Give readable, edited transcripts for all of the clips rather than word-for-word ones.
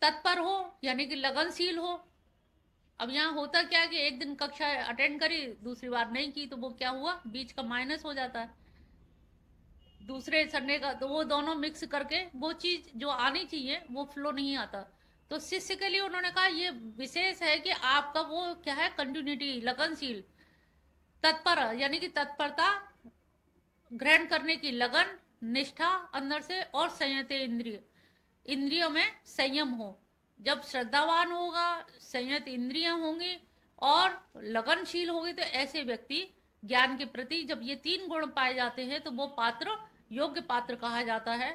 तत्पर हो यानी कि लगनशील हो। अब यहाँ होता क्या है कि एक दिन कक्षा अटेंड करी, दूसरी बार नहीं की, तो वो क्या हुआ, बीच का माइनस हो जाता है। दूसरे संडे का तो वो दोनों मिक्स करके वो चीज जो आनी चाहिए वो फ्लो नहीं आता। तो शिष्य के लिए उन्होंने कहा ये विशेष है कि आपका वो क्या है, कंटिन्यूटी, लगनशील, तत्पर यानी कि तत्परता, ग्रहण करने की लगन, निष्ठा अंदर से, और संयत इंद्रिय, इंद्रियों में संयम हो। जब श्रद्धावान होगा, संयत इंद्रियां होंगी और लगनशील होगी, तो ऐसे व्यक्ति ज्ञान के प्रति जब ये तीन गुण पाए जाते हैं तो वो पात्र योग्य पात्र कहा जाता है।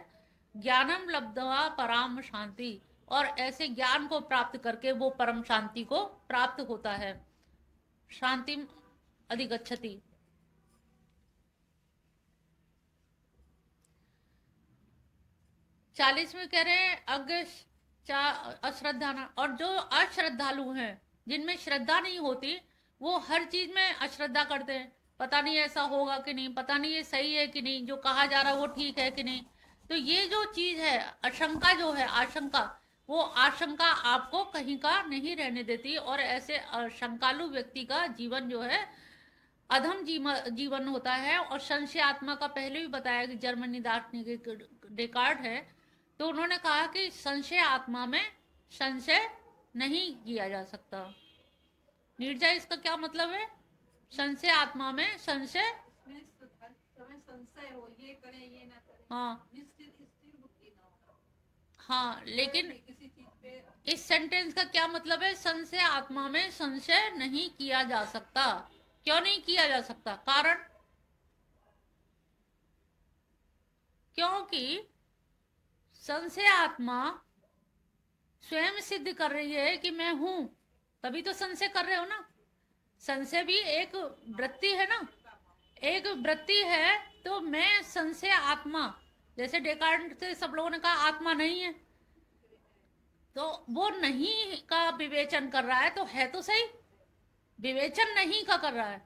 ज्ञानम लब्ध्वा पराम शांति, और ऐसे ज्ञान को प्राप्त करके वो परम शांति को प्राप्त होता है। शांति अधिगच्छति। 40 में कह रहे हैं अज्ञ अश्रद्धा, और जो अश्रद्धालु हैं, जिनमें श्रद्धा नहीं होती, वो हर चीज में अश्रद्धा करते हैं। पता नहीं ऐसा होगा कि नहीं, पता नहीं ये सही है कि नहीं, जो कहा जा रहा है वो ठीक है कि नहीं। तो ये जो चीज है, आशंका जो है, आशंका, वो आशंका आपको कहीं का नहीं रहने देती, और ऐसे शंकालु व्यक्ति का जीवन जो है अधम जीवन होता है। और संशय आत्मा का पहले भी बताया कि जर्मनी दार्शनिक डेकार्ड है, तो उन्होंने कहा कि संशय आत्मा में संशय नहीं किया जा सकता। नीरजा, इसका क्या मतलब है? संशय आत्मा में संशय, संशय हो, ये करें ये ना करें, हाँ निश्चित स्थिर बुद्धि ना हो। हाँ, लेकिन किसी चीज पे इस सेंटेंस का क्या मतलब है? संशय आत्मा में संशय नहीं किया जा सकता। क्यों नहीं किया जा सकता? कारण, क्योंकि संशय आत्मा स्वयं सिद्ध कर रही है कि मैं हूं, तभी तो संशय कर रहे हो ना। संशय भी एक वृत्ति है ना, एक वृत्ति है। तो मैं संशय आत्मा, जैसे डेकार्ट से सब लोगों ने कहा आत्मा नहीं है, तो वो नहीं का विवेचन कर रहा है, तो है तो सही, विवेचन नहीं का कर रहा है,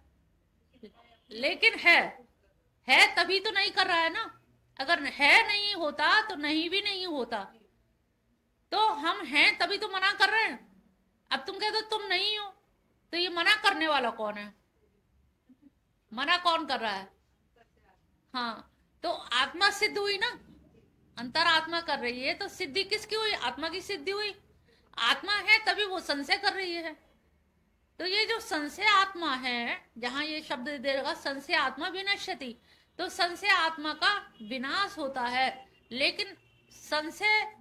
लेकिन है तभी तो नहीं कर रहा है ना। अगर है नहीं होता तो नहीं भी नहीं होता, तो हम हैं तभी तो मना कर रहे हैं। अब तुम कहते हो तुम नहीं हो, तो ये मना करने वाला कौन है? मना कौन कर रहा है? हाँ, तो आत्मा सिद्ध हुई ना, अंतर आत्मा कर रही है, तो सिद्धि किसकी हुई? आत्मा की सिद्धि हुई। आत्मा है तभी वो संशय कर रही है। तो ये जो संशय आत्मा है, जहां ये शब्द देगा संशय आत्मा विनश्यति, तो संशय आत्मा का विनाश होता है। लेकिन संशय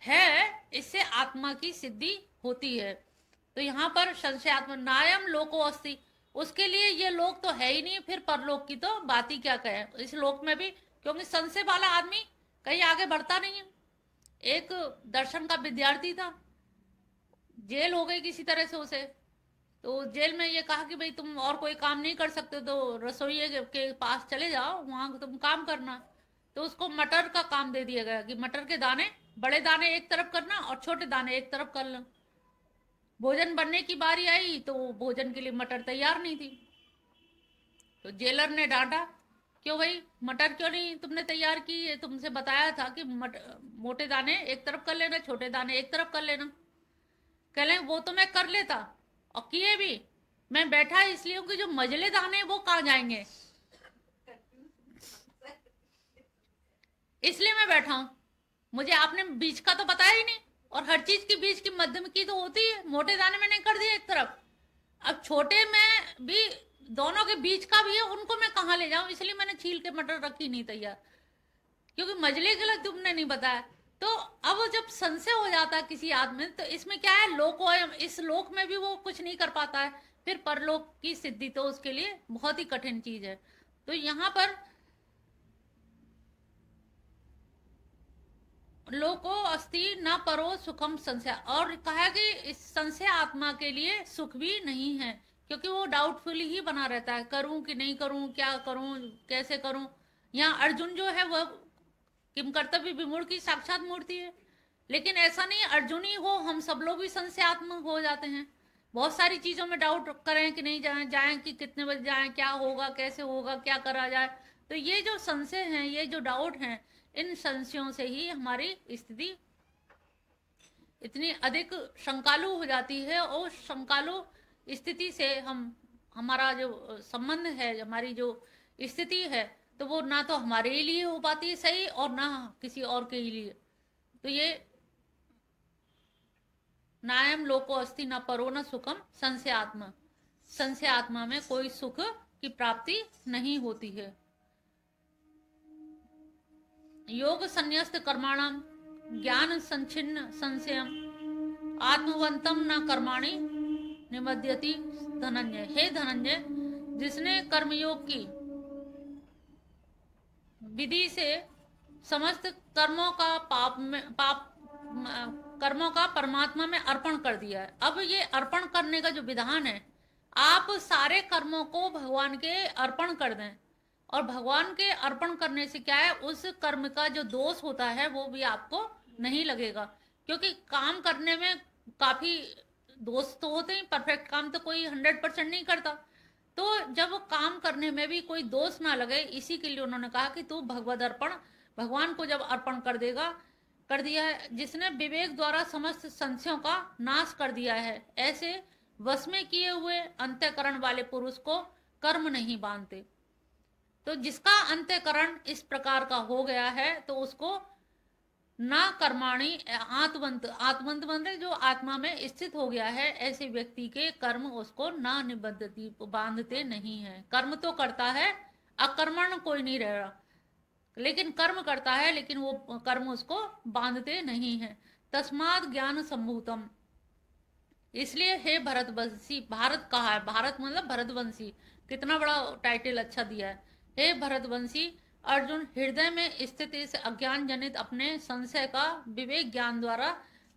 है, इससे आत्मा की सिद्धि होती है। तो यहाँ पर संशय आत्मा नायम लोको अस्ति, उसके लिए ये लोक तो है ही नहीं, फिर परलोक की तो बात ही क्या कहें इस लोक में भी, क्योंकि संशय वाला आदमी कहीं आगे बढ़ता नहीं है। एक दर्शन का विद्यार्थी था, जेल हो गई किसी तरह से उसे, तो जेल में ये कहा कि भाई तुम और कोई काम नहीं कर सकते तो रसोई के पास चले जाओ, वहां तुम काम करना। तो उसको मटर का काम दे दिया गया कि मटर के दाने, बड़े दाने एक तरफ करना और छोटे दाने एक तरफ कर लो। भोजन बनने की बारी आई तो भोजन के लिए मटर तैयार नहीं थी, तो जेलर ने डांटा, क्यों भाई मटर क्यों नहीं तुमने तैयार की? ये तुमसे बताया था कि मोटे दाने एक तरफ कर लेना, छोटे दाने एक तरफ कर लेना। कह लें वो तो मैं कर लेता, और किए भी। मैं बैठा इसलिए हूँ कि जो मजले दाने वो कहाँ जाएंगे, इसलिए मैं बैठा हूँ। मुझे आपने बीज का तो बताया ही नहीं, और हर चीज की बीज की मध्यम की तो होती है। मोटे दाने मैंने कर दिए एक तरफ, अब छोटे में भी दोनों के बीच का भी है, उनको मैं कहाँ ले जाऊं, इसलिए मैंने छील के मटर रखी नहीं तैयार, क्योंकि मजले के लिए तुमने नहीं बताया। तो अब जब संशय हो जाता है किसी आदमी में, तो इसमें क्या है, लोकोयम, इस लोक में भी वो कुछ नहीं कर पाता है, फिर परलोक की सिद्धि तो उसके लिए बहुत ही कठिन चीज है। तो यहाँ पर लोको अस्ति न परो सुखम संशय, और कहा कि इस संशय आत्मा के लिए सुख भी नहीं है, क्योंकि वो डाउटफुल ही बना रहता है, करूं कि नहीं करूं, क्या करूं, कैसे करूं। यहाँ अर्जुन जो है वह किम कर्तव्य विमूढ़ की साक्षात मूर्ति है। लेकिन ऐसा नहीं अर्जुन ही हो, हम सब लोग भी संशयात्मक हो जाते हैं, बहुत सारी चीजों में डाउट करें कि नहीं जाएं, जाएं कि कितने बजे जाएं, क्या होगा, कैसे होगा, क्या करा जाए। तो ये जो संशय हैं, ये जो डाउट हैं, इन संशयों से ही हमारी स्थिति इतनी अधिक शंकालु हो जाती है, और शंकालु स्थिति से हमारा जो संबंध है, हमारी जो स्थिति है, तो वो ना तो हमारे लिए हो पाती है सही, और ना किसी और के लिए। तो ये नायम लोको अस्ति न परो न सुखम संशयात्मा, संशयात्मा में कोई सुख की प्राप्ति नहीं होती है। योग संन्यस्त कर्माणम ज्ञान संचिन्न संशयम आत्मवंतम न कर्माणि निमद्यति धनंजय। हे धनंजय, जिसने कर्मयोग की विधि से समस्त कर्मों का कर्मों का परमात्मा में अर्पण कर दिया है। अब ये अर्पण करने का जो विधान है, आप सारे कर्मों को भगवान के अर्पण कर दें, और भगवान के अर्पण करने से क्या है, उस कर्म का जो दोष होता है वो भी आपको नहीं लगेगा। क्योंकि काम करने में काफी दोष तो होते ही, परफेक्ट काम तो कोई 100% नहीं करता। तो जब काम करने में भी कोई दोष ना लगे, इसी के लिए उन्होंने कहा कि तू भगवद अर्पण, भगवान को जब अर्पण कर देगा, कर दिया है, जिसने विवेक द्वारा समस्त संशयों का नाश कर दिया है, ऐसे वश में किए हुए अंतःकरण वाले पुरुष को कर्म नहीं बांधते। तो जिसका अंतःकरण इस प्रकार का हो गया है, तो उसको ना कर्माणी आत्मवंत, आत्मवंत मतलब जो आत्मा में स्थित हो गया है, ऐसे व्यक्ति के कर्म उसको ना निबद्धति, बांधते नहीं है। कर्म तो करता है, अकर्मण कोई नहीं रह रहा, लेकिन कर्म करता है, लेकिन वो कर्म उसको बांधते नहीं है। तस्माद ज्ञान संभूतम, इसलिए हे भरतवंशी, भारत कहा है, भारत मतलब भरतवंशी, कितना बड़ा टाइटल अच्छा दिया है। हे भरतवंशी अर्जुन, हृदय में स्थित इस अज्ञान जनित अपने संशय का विवेक ज्ञान द्वारा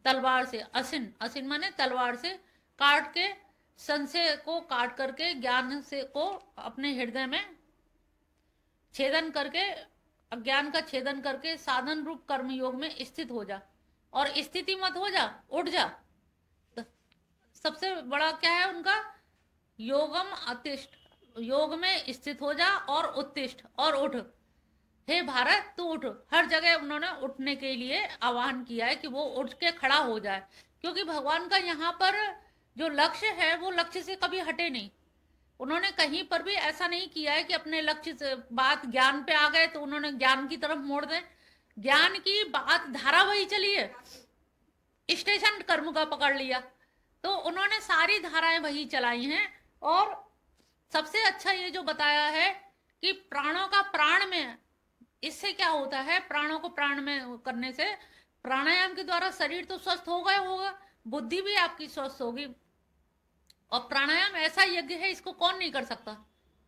तलवार से, असिन, असिन माने तलवार से काट के, संशय को काट करके, ज्ञान से को अपने हृदय में छेदन करके, अज्ञान का छेदन करके साधन रूप कर्मयोग में स्थित हो जा। और स्थिति मत हो जा, उठ जा। तो सबसे बड़ा क्या है उनका, योगम अतिष्ठ, योग में स्थित हो जा और उत्तिष्ठ, और उठ। हे भारत तू उठ। हर जगह उन्होंने उठने के लिए आह्वान किया है कि वो उठ के खड़ा हो जाए, क्योंकि भगवान का यहाँ पर जो लक्ष्य है वो लक्ष्य से कभी हटे नहीं। उन्होंने कहीं पर भी ऐसा नहीं किया है कि अपने लक्ष्य से बात ज्ञान पे आ गए तो उन्होंने ज्ञान की तरफ मोड़ दें। ज्ञान की बात धारा वही चली है, स्टेशन कर्म का पकड़ लिया, तो उन्होंने सारी धाराएं वही चलाई हैं। और सबसे अच्छा ये जो बताया है कि प्राणों का प्राण में, इससे क्या होता है, प्राणों को प्राण में करने से प्राणायाम के द्वारा शरीर तो स्वस्थ होगा ही होगा, बुद्धि भी आपकी स्वस्थ होगी। और प्राणायाम ऐसा यज्ञ है, इसको कौन नहीं कर सकता।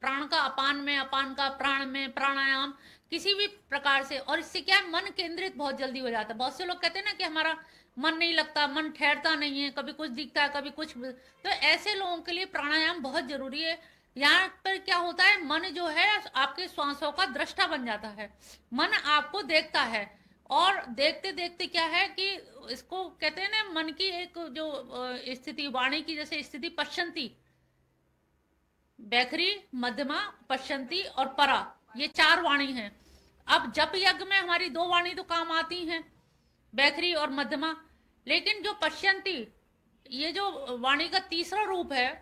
प्राण का अपान में, अपान का प्राण में, प्राणायाम किसी भी प्रकार से। और इससे क्या है, मन केंद्रित बहुत जल्दी हो जाता है। बहुत से लोग कहते हैं ना कि हमारा मन नहीं लगता, मन ठहरता नहीं है, कभी कुछ दिखता है कभी कुछ, तो ऐसे लोगों के लिए प्राणायाम बहुत जरूरी है। यहाँ पर क्या होता है, मन जो है आपके श्वासों का दृष्टा बन जाता है, मन आपको देखता है। और देखते देखते क्या है कि इसको कहते हैं ना, मन की एक जो स्थिति, वाणी की जैसे स्थिति, पश्यंती, बैखरी, मध्यमा, पश्यंती और परा, ये 4 वाणी हैं। अब जप यज्ञ में हमारी 2 वाणी तो काम आती हैं, बैखरी और मध्यमा, लेकिन जो पश्यंती, ये जो वाणी का तीसरा रूप है,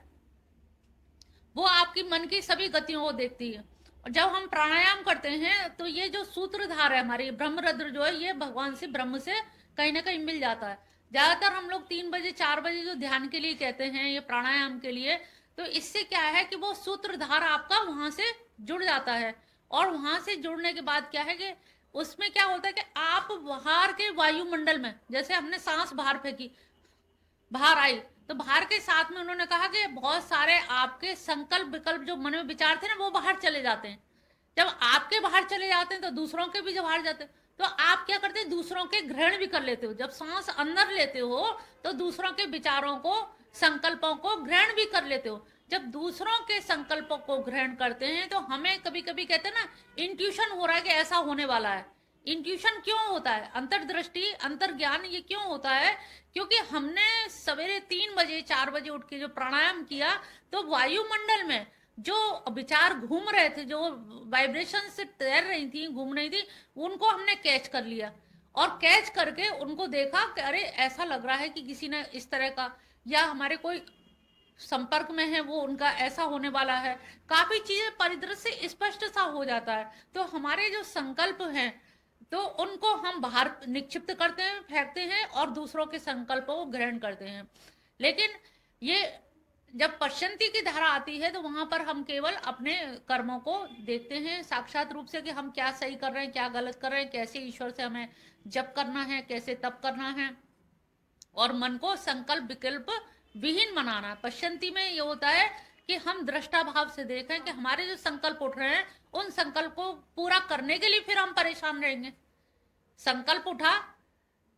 वो आपकी मन की सभी गतियों को देखती है। और जब हम प्राणायाम करते हैं तो ये जो सूत्रधार है हमारी, ब्रह्मरद्र जो है, ये भगवान से, ब्रह्म से कहीं ना कहीं मिल जाता है। ज्यादातर हम लोग 3 बजे 4 बजे जो ध्यान के लिए कहते हैं, ये प्राणायाम के लिए, तो इससे क्या है कि वो सूत्रधार आपका वहां से जुड़ जाता है। और वहां से जुड़ने के बाद क्या है कि उसमें क्या होता है कि आप बाहर के वायुमंडल में, जैसे हमने सांस बाहर फेंकी, बाहर आई, तो बाहर के साथ में उन्होंने कहा कि बहुत सारे आपके संकल्प विकल्प जो मन में विचार थे ना, वो बाहर चले जाते हैं। जब आपके बाहर चले जाते हैं तो दूसरों के भी जब बाहर जाते हैं, तो आप क्या करते हैं, दूसरों के ग्रहण भी कर लेते हो। जब सांस अंदर लेते हो तो दूसरों के विचारों को, संकल्पों को ग्रहण भी कर लेते हो। जब दूसरों के संकल्पों को ग्रहण करते हैं तो हमें कभी कभी कहते हैं ना, इंट्यूशन हो रहा है कि ऐसा होने वाला है। इंट्यूशन क्यों होता है, अंतर्दृष्टि, अंतर्ज्ञान, ये क्यों होता है, क्योंकि हमने सवेरे 3 बजे 4 बजे उठ के जो प्राणायाम किया, तो वायुमंडल में जो विचार घूम रहे थे, जो वाइब्रेशन से तैर रही थी, घूम रही थी, उनको हमने कैच कर लिया। और कैच करके उनको देखा कि अरे ऐसा लग रहा है कि किसी ने इस तरह का, या हमारे कोई संपर्क में है वो उनका ऐसा होने वाला है, काफी चीजें परिदृश्य स्पष्ट सा हो जाता है। तो हमारे जो संकल्प हैं तो उनको हम बाहर निक्षिप्त करते हैं, फेंकते हैं और दूसरों के संकल्पों को ग्रहण करते हैं। लेकिन ये जब पश्चंती की धारा आती है तो वहां पर हम केवल अपने कर्मों को देखते हैं साक्षात रूप से कि हम क्या सही कर रहे हैं, क्या गलत कर रहे हैं, कैसे ईश्वर से हमें जप करना है, कैसे तप करना है, और मन को संकल्प विकल्प विहीन बनाना है। पश्चंती में ये होता है कि हम दृष्टा भाव से देखें कि हमारे जो संकल्प उठ रहे हैं उन संकल्प को पूरा करने के लिए फिर हम परेशान रहेंगे। संकल्प उठा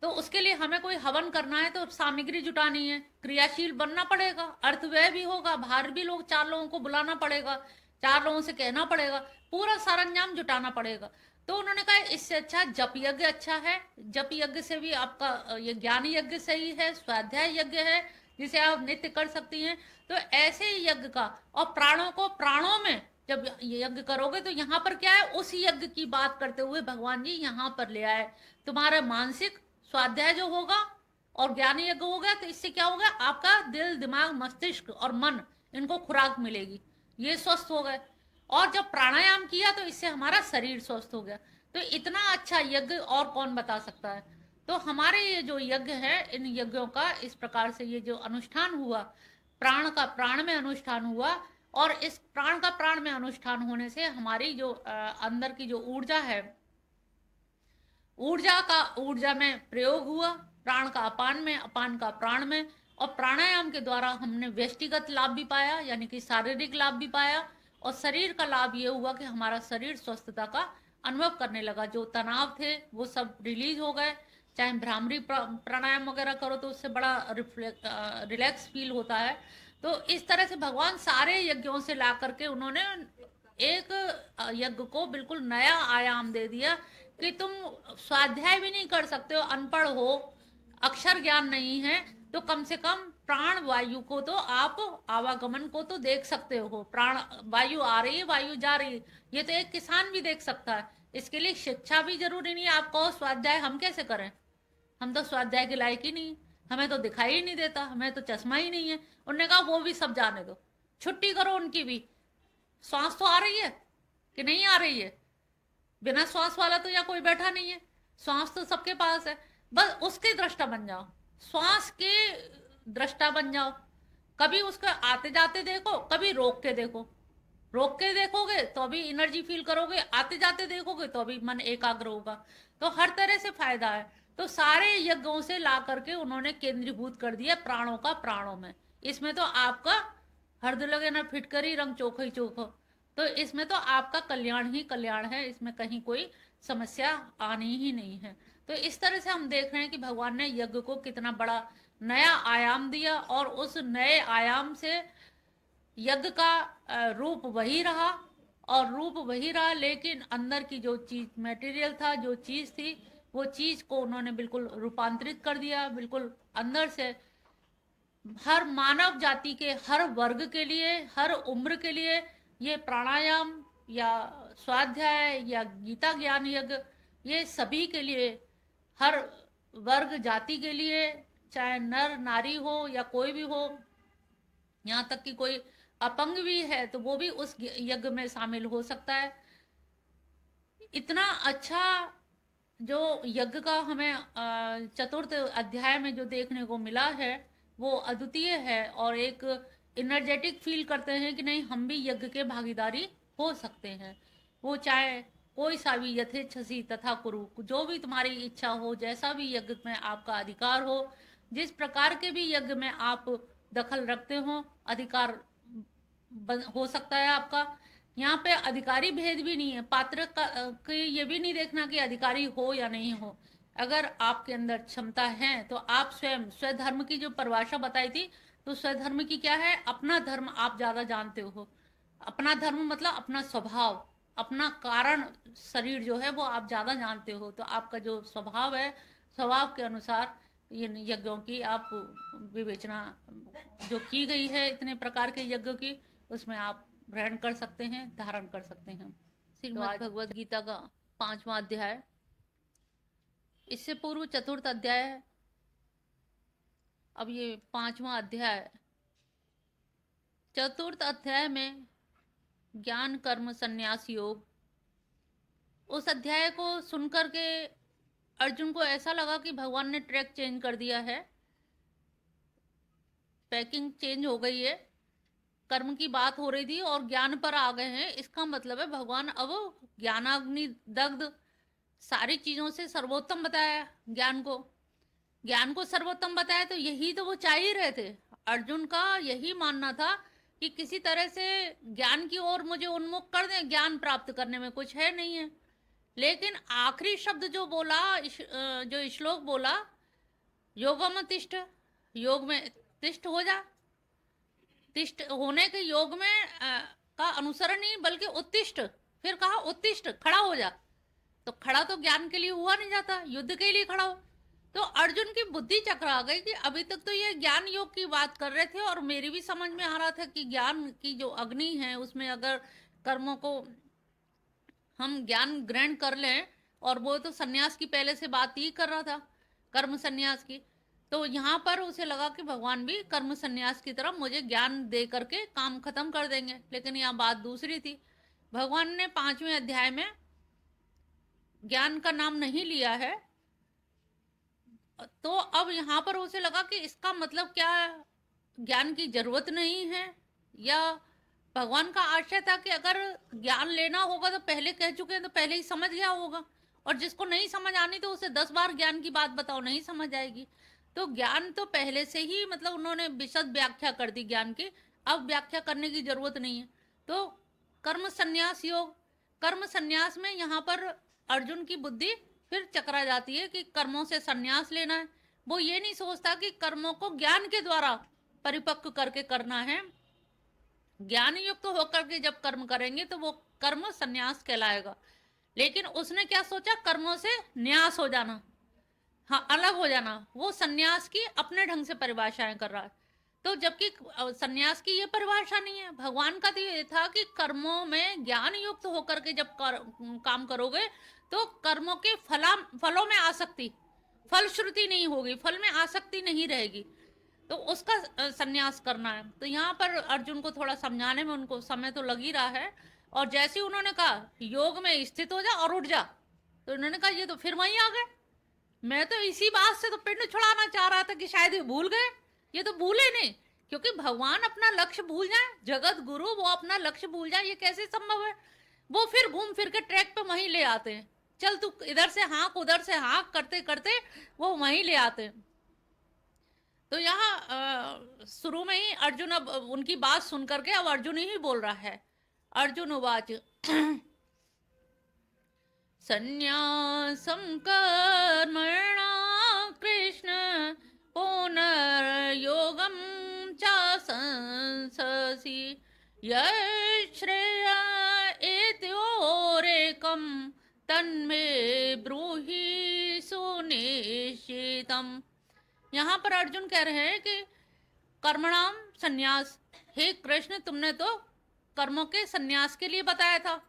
तो उसके लिए हमें कोई हवन करना है तो सामग्री जुटानी है, क्रियाशील बनना पड़ेगा, अर्थ व्यय भी होगा, बाहर भी लोग 4 लोगों को बुलाना पड़ेगा, 4 लोगों से कहना पड़ेगा, पूरा सरंजाम जुटाना पड़ेगा। तो उन्होंने कहा इससे अच्छा जप यज्ञ अच्छा है। जप यज्ञ से भी आपका ये ज्ञान यज्ञ सही है, स्वाध्याय यज्ञ है जिसे आप नित्य कर सकती हैं। तो ऐसे ही यज्ञ का, और प्राणों को प्राणों में जब यज्ञ करोगे तो यहाँ पर क्या है, उस यज्ञ की बात करते हुए भगवान जी यहाँ पर ले आए। तुम्हारा मानसिक स्वाध्याय जो होगा और ज्ञान यज्ञ होगा तो इससे क्या होगा, आपका दिल दिमाग मस्तिष्क और मन इनको खुराक मिलेगी, ये स्वस्थ हो गए। और जब प्राणायाम किया तो इससे हमारा शरीर स्वस्थ हो गया। तो इतना अच्छा यज्ञ और कौन बता सकता है। तो हमारे ये जो यज्ञ है, इन यज्ञों का इस प्रकार से ये जो अनुष्ठान हुआ, प्राण का प्राण में अनुष्ठान हुआ, और इस प्राण का प्राण में अनुष्ठान होने से हमारी जो अंदर की जो ऊर्जा है, ऊर्जा में प्रयोग हुआ, प्राण का अपान में, अपान का प्राण में। और प्राणायाम के द्वारा हमने व्यष्टिगत लाभ भी पाया, यानी कि शारीरिक लाभ भी पाया, और शरीर का लाभ ये हुआ कि हमारा शरीर स्वस्थता का अनुभव करने लगा। जो तनाव थे वो सब रिलीज हो गए। चाहे भ्रामरी प्राणायाम वगैरह करो तो उससे बड़ा रिलैक्स फील होता है। तो इस तरह से भगवान सारे यज्ञों से ला करके उन्होंने एक यज्ञ को बिल्कुल नया आयाम दे दिया कि तुम स्वाध्याय भी नहीं कर सकते हो, अनपढ़ हो, अक्षर ज्ञान नहीं है, तो कम से कम प्राण वायु को तो आप आवागमन को तो देख सकते हो। प्राण वायु आ रही है, वायु जा रही है, ये तो एक किसान भी देख सकता है। इसके लिए शिक्षा भी जरूरी नहीं है। आप कहो स्वाध्याय हम कैसे करें, हम तो स्वाध्याय के लायक ही नहीं, हमें तो दिखाई ही नहीं देता, हमें तो चश्मा ही नहीं है। उन्होंने कहा वो भी सब जाने दो, छुट्टी करो उनकी भी। श्वास तो आ रही है कि नहीं आ रही है, बिना श्वास वाला तो यहाँ कोई बैठा नहीं है, श्वास तो सबके पास है, बस उसके दृष्टा बन जाओ, श्वास के दृष्टा बन जाओ। कभी उसको आते जाते देखो, कभी रोक के देखो, रोक के देखोगे तो अभी एनर्जी फील करोगे, आते जाते देखोगे तो अभी मन एकाग्र होगा। तो हर तरह से फायदा है। तो सारे यज्ञों से ला करके उन्होंने केंद्रीभूत कर दिया प्राणों का प्राणों में। इसमें तो आपका हृदय लगे ना फिटकरी रंग चोखो ही चोखो, तो इसमें तो आपका कल्याण ही कल्याण है, इसमें कहीं कोई समस्या आनी ही नहीं है। तो इस तरह से हम देख रहे हैं कि भगवान ने यज्ञ को कितना बड़ा नया आयाम दिया, और उस नए आयाम से यज्ञ का रूप वही रहा, और रूप वही रहा, लेकिन अंदर की जो चीज मटेरियल था, जो चीज थी, वो चीज को उन्होंने बिल्कुल रूपांतरित कर दिया। बिल्कुल अंदर से हर मानव जाति के हर वर्ग के लिए, हर उम्र के लिए ये प्राणायाम या स्वाध्याय या गीता ज्ञान यज्ञ, ये सभी के लिए, हर वर्ग जाति के लिए, चाहे नर नारी हो या कोई भी हो, यहाँ तक कि कोई अपंग भी है तो वो भी उस यज्ञ में शामिल हो सकता है। इतना अच्छा जो यज्ञ का हमें चतुर्थ अध्याय में जो देखने को मिला है वो अद्वितीय है, और एक एनर्जेटिक फील करते हैं कि नहीं हम भी यज्ञ के भागीदारी हो सकते हैं। वो चाहे कोई सा भी यथेच्छसी तथा कुरु, जो भी तुम्हारी इच्छा हो, जैसा भी यज्ञ में आपका अधिकार हो, जिस प्रकार के भी यज्ञ में आप दखल रखते हो, अधिकार हो सकता है आपका। यहाँ पे अधिकारी भेद भी नहीं है, पात्र का ये भी नहीं देखना कि अधिकारी हो या नहीं हो। अगर आपके अंदर क्षमता है तो आप स्वयं स्वधर्म की जो परिभाषा बताई थी, तो स्वधर्म की क्या है, अपना धर्म आप ज्यादा जानते हो। अपना धर्म मतलब अपना स्वभाव, अपना कारण शरीर जो है वो आप ज्यादा जानते हो। तो आपका जो स्वभाव है, स्वभाव के अनुसार ये यज्ञों की आप विवेचना जो की गई है, इतने प्रकार के यज्ञ की, उसमें आप ग्रहण कर सकते हैं, धारण कर सकते हैं। श्रीमद् भगवद गीता का 5वां अध्याय इससे पूर्व चतुर्थ अध्याय है, अब ये 5वां अध्याय है। चतुर्थ अध्याय में ज्ञान कर्म संन्यास योग, उस अध्याय को सुनकर के अर्जुन को ऐसा लगा कि भगवान ने ट्रैक चेंज कर दिया है, पैकिंग चेंज हो गई है, कर्म की बात हो रही थी और ज्ञान पर आ गए हैं। इसका मतलब है भगवान अब ज्ञानाग्नि दग्ध सारी चीजों से सर्वोत्तम बताया ज्ञान को, ज्ञान को सर्वोत्तम बताया। तो यही तो वो चाह ही रहे थे, अर्जुन का यही मानना था कि किसी तरह से ज्ञान की ओर मुझे उन्मुख कर दें, ज्ञान प्राप्त करने में कुछ है नहीं है। लेकिन आखिरी शब्द जो बोला, जो श्लोक बोला, योगम तिष्ठ, योग में तिष्ठ हो जा, तिष्ठ होने के योग में का अनुसरण नहीं बल्कि उत्तिष्ठ, फिर कहा उत्तिष्ठ खड़ा हो जा। तो खड़ा तो ज्ञान के लिए हुआ नहीं जाता, युद्ध के लिए खड़ा हो। तो अर्जुन की बुद्धि चकरा गई कि अभी तक तो ये ज्ञान योग की बात कर रहे थे और मेरी भी समझ में आ रहा था कि ज्ञान की जो अग्नि है उसमें अगर कर्मों को हम ज्ञान ग्रहण कर लें, और वो तो सन्यास की पहले से बात ही कर रहा था, कर्म सन्यास की। तो यहाँ पर उसे लगा कि भगवान भी कर्म सन्यास की तरफ मुझे ज्ञान दे करके काम खत्म कर देंगे, लेकिन यहाँ बात दूसरी थी। भगवान ने 5वें अध्याय में ज्ञान का नाम नहीं लिया है, तो अब यहाँ पर उसे लगा कि इसका मतलब क्या, ज्ञान की जरूरत नहीं है, या भगवान का आशय था कि अगर ज्ञान लेना होगा तो पहले कह चुके हैं तो पहले ही समझ गया होगा, और जिसको नहीं समझ आनी तो उसे 10 बार ज्ञान की बात बताओ नहीं समझ आएगी। तो ज्ञान तो पहले से ही मतलब उन्होंने विशद व्याख्या कर दी ज्ञान की, अब व्याख्या करने की जरूरत नहीं है। तो कर्म संन्यास योग, कर्म संन्यास में यहाँ पर अर्जुन की बुद्धि फिर चकरा जाती है कि कर्मों से संन्यास लेना है। वो ये नहीं सोचता कि कर्मों को ज्ञान के द्वारा परिपक्व करके करना है, ज्ञान युक्त होकर के जब कर्म करेंगे तो वो कर्म संन्यास कहलाएगा। लेकिन उसने क्या सोचा, कर्मों से न्यास हो जाना, हाँ अलग हो जाना, वो संन्यास की अपने ढंग से परिभाषाएं कर रहा है। तो जबकि संन्यास की ये परिभाषा नहीं है, भगवान का तो ये था कि कर्मों में ज्ञान युक्त होकर के जब काम करोगे तो कर्मों के फलों में आसक्ति, फल श्रुति नहीं होगी, फल में आसक्ति नहीं रहेगी, तो उसका संन्यास करना है। तो यहाँ पर अर्जुन को थोड़ा समझाने में उनको समय तो लग ही रहा है, और जैसे ही उन्होंने कहा योग में स्थित हो जा और उठ जा, तो उन्होंने कहा ये तो फिर वहीं आ गए, मैं तो इसी बात से तो पिंड छुड़ाना चाह रहा था कि शायद ये भूल गए। ये तो भूले नहीं, क्योंकि भगवान अपना लक्ष्य भूल जाए, जगत गुरु वो अपना लक्ष्य भूल जाए, ये कैसे संभव है। वो फिर घूम फिर के ट्रैक पे वहीं ले आते हैं, चल तू इधर से हाँक उधर से हाँक करते करते वो वहीं ले आते हैं। तो यहाँ शुरू में ही अर्जुन अब उनकी बात सुन करके अब अर्जुन ही बोल रहा है। अर्जुन उवाच संन्यासं कर्मणा कृष्ण पुनर्योगं चाशंससि यश्रेय एतयोरेकं तन्मे ब्रूहि सुनिश्चितम्। यहाँ पर अर्जुन कह रहे हैं कि कर्मणाम संन्यास, हे कृष्ण तुमने तो कर्मों के संन्यास के लिए बताया था,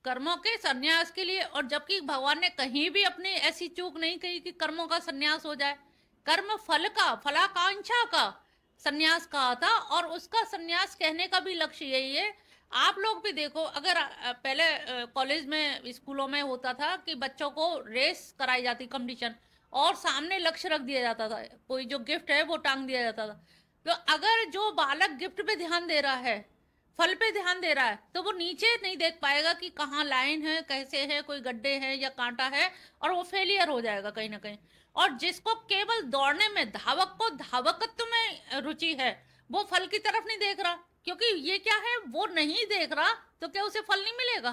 कर्मों के संन्यास के लिए, और जबकि भगवान ने कहीं भी अपनी ऐसी चूक नहीं कही कि कर्मों का संन्यास हो जाए। कर्म फल का, फलाकांक्षा का संन्यास कहा था, और उसका संन्यास कहने का भी लक्ष्य यही है। आप लोग भी देखो, अगर पहले कॉलेज में स्कूलों में होता था कि बच्चों को रेस कराई जाती, कंपटीशन, और सामने लक्ष्य रख दिया जाता था, कोई जो गिफ्ट है वो टांग दिया जाता था। तो अगर जो बालक गिफ्ट पे ध्यान दे रहा है, फल पे ध्यान दे रहा है, तो वो नीचे नहीं देख पाएगा कि कहाँ लाइन है, कैसे है, कोई गड्ढे है या कांटा है, और वो फेलियर हो जाएगा कहीं ना कहीं। और जिसको केवल दौड़ने में, धावक को धावकत्व में रुचि है, वो फल की तरफ नहीं देख रहा, क्योंकि ये क्या है, वो नहीं देख रहा तो क्या उसे फल नहीं मिलेगा।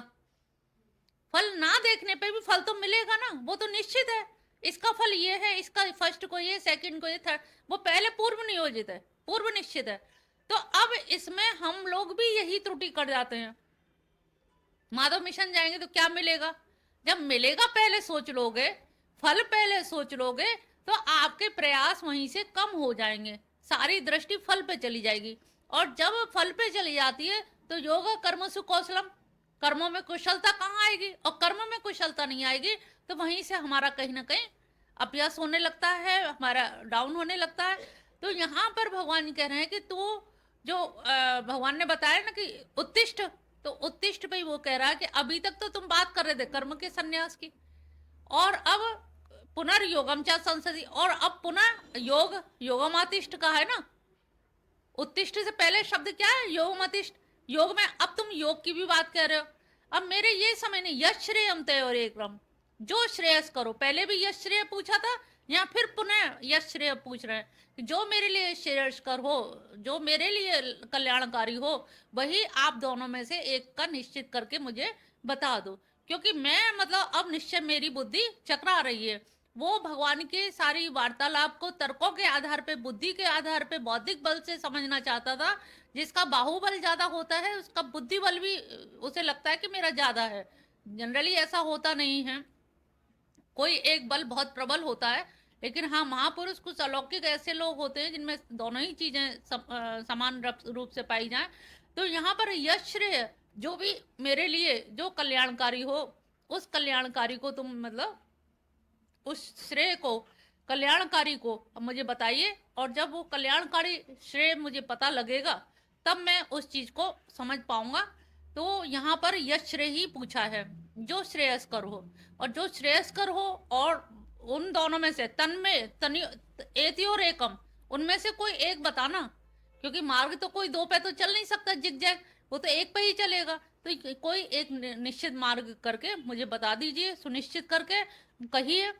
फल ना देखने पे भी फल तो मिलेगा ना, वो तो निश्चित है। इसका फल ये है, इसका फर्स्ट को ये, सेकंड को ये, थर्ड, वो पहले पूर्व नियोजित है, पूर्व निश्चित है। तो अब इसमें हम लोग भी यही त्रुटि कर जाते हैं। माधव मिशन जाएंगे तो क्या मिलेगा, जब मिलेगा पहले सोच लोगे, फल पहले सोच लोगे, तो आपके प्रयास वहीं से कम हो जाएंगे, सारी दृष्टि फल पे चली जाएगी। और जब फल पे चली जाती है तो योग कर्म सुकौशलम, कर्मों में कुशलता कहाँ आएगी, और कर्म में कुशलता नहीं आएगी तो वहीं से हमारा कहीं ना कहीं अपयश होने लगता है, हमारा डाउन होने लगता है। तो यहाँ पर भगवान कह रहे हैं कि तू जो भगवान ने बताया ना कि उत्तिष्ठ, तो उत्तिष्ठ पे वो कह रहा है कि अभी तक तो तुम बात कर रहे थे कर्म के संन्यास की, और अब पुनर्योगम चा संसदी, और अब पुनः योग, योगमातिष्ठ का है ना, उत्तिष्ठ से पहले शब्द क्या है, योगमातिष्ठ, योग में अब तुम योग की भी बात कर रहे हो। अब मेरे ये समझ नहीं, यश श्रेयम तयोर एकम, जो श्रेयस करो, पहले भी यश श्रेय पूछा था, या फिर पुनः यश श्रेय पूछ रहे हैं कि जो मेरे लिए श्रेयस्कर हो, जो मेरे लिए कल्याणकारी हो, वही आप दोनों में से एक का निश्चित करके मुझे बता दो, क्योंकि मैं मतलब अब निश्चय मेरी बुद्धि चकरा रही है। वो भगवान के सारी वार्तालाप को तर्कों के आधार पे, बुद्धि के आधार पे, बौद्धिक बल से समझना चाहता था। जिसका बाहुबल ज्यादा होता है उसका बुद्धि बल भी, उसे लगता है कि मेरा ज्यादा है। जनरली ऐसा होता नहीं है, कोई एक बल बहुत प्रबल होता है, लेकिन हाँ महापुरुष कुछ अलौकिक ऐसे लोग होते हैं जिनमें दोनों ही चीजें समान रूप से पाई जाए। तो यहाँ पर यश श्रेय, जो भी मेरे लिए जो कल्याणकारी हो, उस कल्याणकारी को तुम मतलब उस श्रेय को, कल्याणकारी को अब मुझे बताइए, और जब वो कल्याणकारी श्रेय मुझे पता लगेगा तब मैं उस चीज को समझ पाऊंगा। तो यहाँ पर यश श्रेय ही पूछा है, जो श्रेयस्कर हो, और जो श्रेयस्कर हो, और उन दोनों में से तन में तनि एति और एकम, उनमें से कोई एक बताना, क्योंकि मार्ग तो कोई दो पे तो चल नहीं सकता जिग जैग, वो तो एक पे ही चलेगा। तो कोई एक निश्चित मार्ग करके मुझे बता दीजिए, सुनिश्चित करके कहिए।